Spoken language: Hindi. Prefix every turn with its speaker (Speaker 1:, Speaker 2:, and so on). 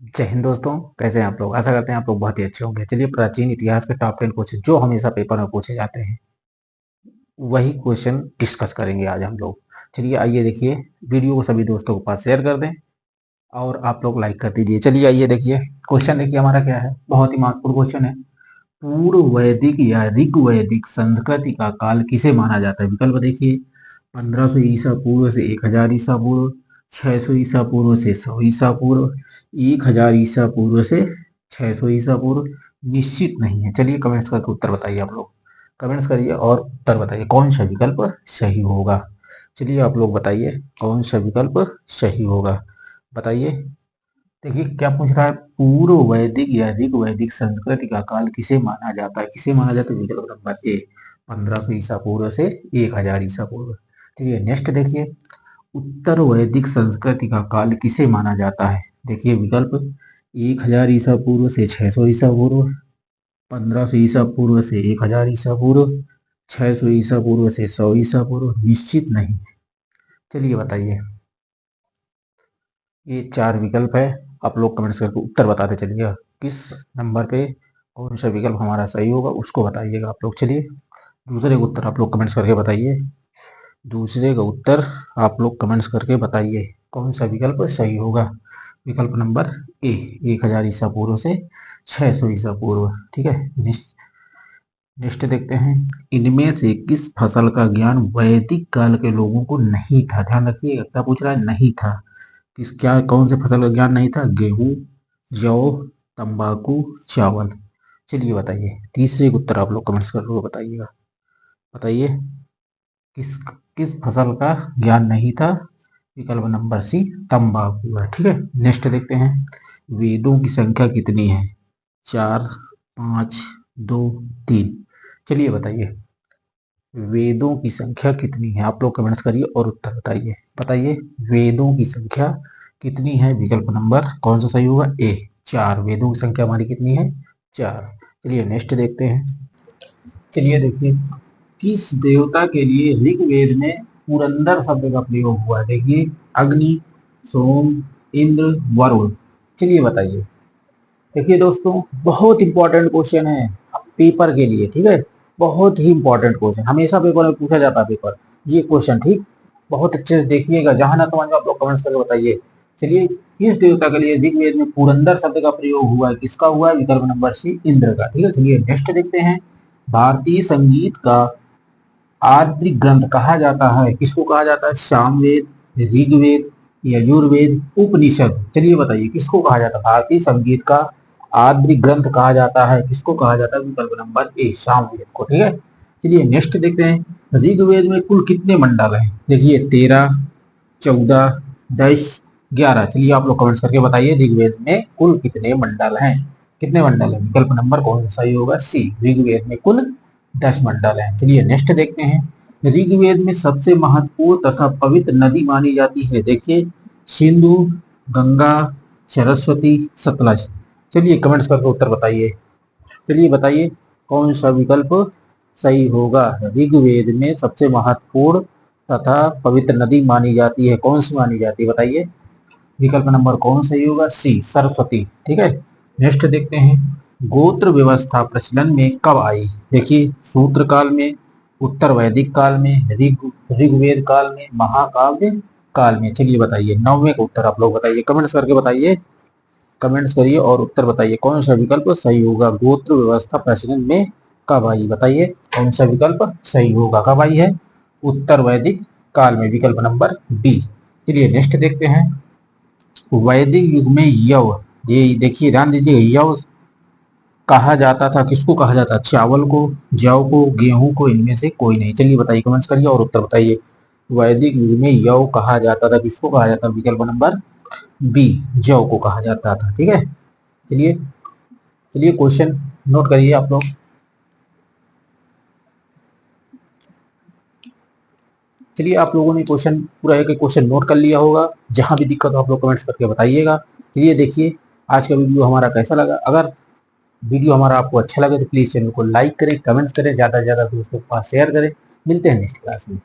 Speaker 1: जय हिंद दोस्तों, कैसे हैं आप लोग। आशा करते हैं आप लोग बहुत ही अच्छे होंगे। चलिए, प्राचीन इतिहास के टॉप 10 क्वेश्चन जो हमेशा पेपर में पूछे जाते हैं, वही क्वेश्चन डिस्कस करेंगे आज हम लोग। चलिए आइए देखिए, वीडियो को सभी दोस्तों के पास शेयर कर दें और आप लोग लाइक कर दीजिए। चलिए आइए देखिए, क्वेश्चन देखिए हमारा क्या है। बहुत ही महत्वपूर्ण क्वेश्चन है। पूर्व वैदिक या ऋग वैदिक संस्कृति का काल किसे माना जाता है। विकल्प देखिए, 1500 ईसा पूर्व से 1000 ईसा पूर्व, 600 ईसा पूर्व से 100 ईसा पूर्व, 1000 ईसा पूर्व से 600 ईसा पूर्व, निश्चित नहीं है। चलिए कमेंट्स करके उत्तर बताइए। आप लोग कमेंट्स करिए और उत्तर बताइए कौन सा विकल्प सही होगा। चलिए आप लोग बताइए कौन सा विकल्प सही होगा, बताइए। देखिए क्या पूछ रहा है, पूर्व वैदिक या ऋग वैदिक संस्कृति का काल किसे माना जाता है। किसे माना जाता है, विकल्प नंबर ए, 1500 ईसा पूर्व से 1000 ईसा पूर्व। चलिए नेक्स्ट देखिए, उत्तर वैदिक संस्कृति का काल किसे माना जाता है। देखिए विकल्प, 1000 ईसा पूर्व से 600 ईसा पूर्व, 1500 ईसा पूर्व से 1000 ईसा पूर्व, 600 ईसा पूर्व से 100 ईसा पूर्व, निश्चित नहीं। चलिए बताइए, ये 4 विकल्प है। आप लोग कमेंट्स करके उत्तर बताते चलिएगा, किस नंबर पे कौन सा विकल्प हमारा सही होगा उसको बताइएगा आप लोग। चलिए दूसरे का उत्तर आप लोग कमेंट्स करके बताइए। दूसरे का उत्तर आप लोग कमेंट्स करके बताइए कौन सा विकल्प सही होगा। विकल्प नंबर ए, 1000 ईसा पूर्व से 600 ईसा पूर्व। ठीक है, नेक्स्ट देखते हैं, इनमें से किस फसल का ज्ञान वैदिक काल के लोगों को नहीं था। ध्यान रखिए क्या पूछ रहा है, नहीं था। किस क्या कौन से फसल का ज्ञान नहीं था, गेहूं, जौ, तंबाकू, चावल। चलिए बताइए, तीसरे का उत्तर आप लोग कमेंट्स कर बताइएगा। बताइए किस किस फसल का ज्ञान नहीं था। विकल्प नंबर सी, तंबाकू है। ठीक है, नेक्स्ट देखते हैं, वेदों की संख्या कितनी है। 4, 5, 2, 3। चलिए बताइए वेदों की संख्या कितनी है। आप लोग कमेंट्स करिए और उत्तर बताइए। बताइए वेदों की संख्या कितनी है। विकल्प नंबर कौन सा सही होगा, ए, 4। वेदों की संख्या हमारी कितनी है, 4। चलिए नेक्स्ट देखते हैं। चलिए देखिए, किस देवता के लिए ऋग्वेद में पुरंदर शब्द का प्रयोग हुआ है। देखिए, अग्नि, सोम, इंद्र, वरुण। चलिए बताइए। देखिए दोस्तों, बहुत इंपॉर्टेंट क्वेश्चन है पेपर के लिए। ठीक है, बहुत ही इंपॉर्टेंट क्वेश्चन, हमेशा पेपर में पूछा जाता है पेपर ये क्वेश्चन। ठीक, बहुत अच्छे से देखिएगा, जहां ना समझ में आप लोग कमेंट्स करके बताइए। चलिए, किस देवता के लिए ऋग्वेद में पुरंदर शब्द का प्रयोग हुआ है, किसका हुआ है। विकल्प नंबर सी, इंद्र का। ठीक है, चलिए नेक्स्ट देखते हैं, भारतीय संगीत का आद्य ग्रंथ कहा जाता है, किसको कहा जाता है। सामवेद, ऋग्वेद, यजुर्वेद, उपनिषद। चलिए बताइए किसको कहा जाता है। भारतीय संगीत का आद्य ग्रंथ कहा जाता है, किसको कहा जाता है। विकल्प नंबर ए, सामवेद को। ठीक है, चलिए नेक्स्ट देखते हैं, ऋग्वेद में कुल कितने मंडल हैं। देखिए 13, 14, 10, 11। चलिए आप लोग कमेंट्स करके बताइए ऋग्वेद में कुल कितने मंडल हैं। कितने मंडल हैं। विकल्प नंबर कौन सा सही होगा, सी, ऋग्वेद में कुल 10 मंडल हैं। चलिए नेक्स्ट देखते हैं, ऋग्वेद में सबसे महत्वपूर्ण तथा पवित्र नदी मानी जाती है। देखिए, सिंधु, गंगा, सरस्वती, सतलज। चलिए कमेंट्स करके उत्तर बताइए। चलिए बताइए कौन सा विकल्प सही होगा। ऋग्वेद में सबसे महत्वपूर्ण तथा पवित्र नदी मानी जाती है, कौन सी मानी जाती है बताइए। विकल्प नंबर कौन सही होगा, सी, सरस्वती। ठीक है, नेक्स्ट देखते हैं, गोत्र व्यवस्था प्रचलन में कब आई। देखिए, सूत्र काल में, उत्तर वैदिक काल में, ऋग्वेद काल में, महाकाव्य काल में। चलिए बताइए, 9वें का उत्तर आप लोग बताइए, कमेंट्स करके बताइए। कमेंट्स करिए और उत्तर बताइए कौन सा विकल्प सही होगा। गोत्र व्यवस्था प्रचलन में कब आई, बताइए कौन सा विकल्प सही होगा, कब आई है। उत्तर वैदिक काल में, विकल्प नंबर बी। चलिए नेक्स्ट देखते हैं, वैदिक युग में यव, ये देखिए ध्यान दीजिए, यव कहा जाता था, किसको कहा जाता है। चावल को, जौ को, गेहूं को, इनमें से कोई नहीं। चलिए बताइए, कमेंट्स करिए और उत्तर बताइए। वैदिक युग में यव कहा जाता था, किसको कहा जाता है। विकल्प नंबर बी, जौ को कहा जाता था। ठीक है, चलिए चलिए क्वेश्चन नोट करिए आप लोग। चलिए आप लोगों ने क्वेश्चन पूरा एक क्वेश्चन नोट कर लिया होगा, जहां भी दिक्कत हो आप लोग कमेंट्स करके बताइएगा। चलिए देखिए, आज का वीडियो हमारा कैसा लगा। अगर वीडियो हमारा आपको अच्छा लगे तो प्लीज चैनल को लाइक करें, कमेंट्स करें, ज्यादा से ज्यादा दोस्तों के पास शेयर करें। मिलते हैं नेक्स्ट क्लास में।